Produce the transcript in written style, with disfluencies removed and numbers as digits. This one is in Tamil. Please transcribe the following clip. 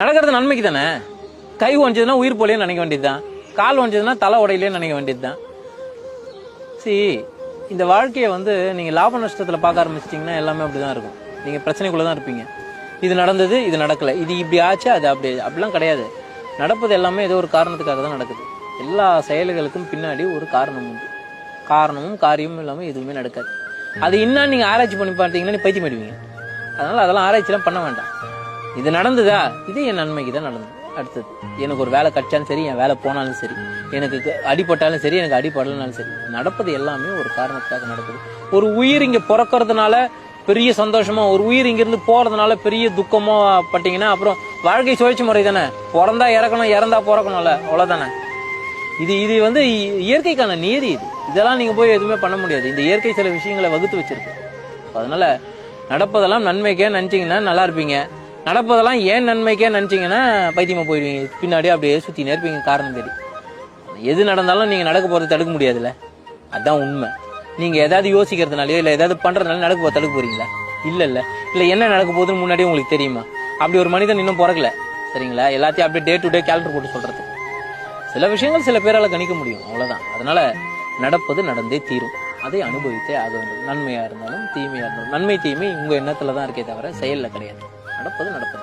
நடக்கிறது நன்மைக்கு தானே. கை ஒஞ்சதுன்னா உயிர் போலேன்னு நினைக்க வேண்டியதுதான், கால் ஒஞ்சதுன்னா தலை உடையிலேன்னு நினைக்க வேண்டியதுதான். இந்த வாழ்க்கையை நீங்க லாப நஷ்டத்துல பார்க்க ஆரம்பிச்சிட்டீங்கன்னா எல்லாமே அப்படிதான் இருக்கும். நீங்க பிரச்சனைக்குள்ளதான் இருப்பீங்க. இது நடந்தது, இது நடக்கல, இது இப்படி ஆச்சு, அது அப்படிலாம் கிடையாது. நடப்பது எல்லாமே ஏதோ ஒரு காரணத்துக்காக தான் நடக்குது. எல்லா செயல்களுக்கும் பின்னாடி ஒரு காரணம் உண்டு. காரணமும் காரியமும் இல்லாம எதுவுமே நடக்காது. அது இன்னும் நீங்க ஆராய்ச்சி பண்ணி பார்த்தீங்கன்னா நீ பைத்தியம் ஆயிடுவீங்க. அதனால அதெல்லாம் ஆராய்ச்சிலாம் பண்ண வேண்டாம். இது நடந்ததா, இது என் நன்மைக்கு தான் நடந்தது. அடுத்தது எனக்கு ஒரு வேலை கிடைச்சாலும் சரி, என் வேலை போனாலும் சரி, எனக்கு அடிபட்டாலும் சரி, எனக்கு அடிபடலனாலும் சரி, நடப்பது எல்லாமே ஒரு காரணத்துக்காக நடக்குது. ஒரு உயிர் இங்க பிறக்கிறதுனால பெரிய சந்தோஷமா, ஒரு உயிர் இங்கிருந்து போறதுனால பெரிய துக்கமோ பட்டீங்கன்னா அப்புறம் வாழ்க்கை சுழற்சி முறை தானே. பிறந்தா இறக்கணும், இறந்தா பிறக்கணும்ல, அவ்வளவுதானே. இது இயற்கைக்கான நீதி. இதெல்லாம் நீங்க போய் எதுவுமே பண்ண முடியாது. இந்த இயற்கை சில விஷயங்களை வகுத்து வச்சிருக்கு. அதனால நடப்பதெல்லாம் நன்மைக்கே நினைச்சீங்கன்னா நல்லா இருப்பீங்க. நடப்பதெல்லாம் ஏன் நன்மைக்கே நினைச்சீங்கன்னா பைத்தியமா போயிடுவீங்க. பின்னாடியே அப்படியே சுத்தினே இருப்பீங்க காரணம் தேடி. எது நடந்தாலும் நீங்க நடக்க போறது தடுக்க முடியாதுல்ல, அதுதான் உண்மை. நீங்க ஏதாவது யோசிக்கிறதுனாலயோ இல்ல ஏதாவது பண்றதுனால நடக்க போது தடுக்க போறீங்களா? இல்ல என்ன நடக்க போகுதுன்னு முன்னாடியே உங்களுக்கு தெரியுமா? அப்படி ஒரு மனிதன் இன்னும் பிறக்கல, சரிங்களா? எல்லாத்தையும் அப்படியே டே டு டே கேலண்டர் போட்டு சொல்றது. சில விஷயங்கள் சில பேரால கணிக்க முடியும், அவ்வளவுதான். அதனால நடப்பது நடந்தே தீரும். அதை அனுபவித்தே ஆக வேண்டும். நன்மையா இருந்தாலும் தீமையா இருந்தாலும். நன்மை தீமை உங்க எண்ணத்துலதான் இருக்கே தவிர செயல்ல கிடையாது. நடப்பது நடப்பது.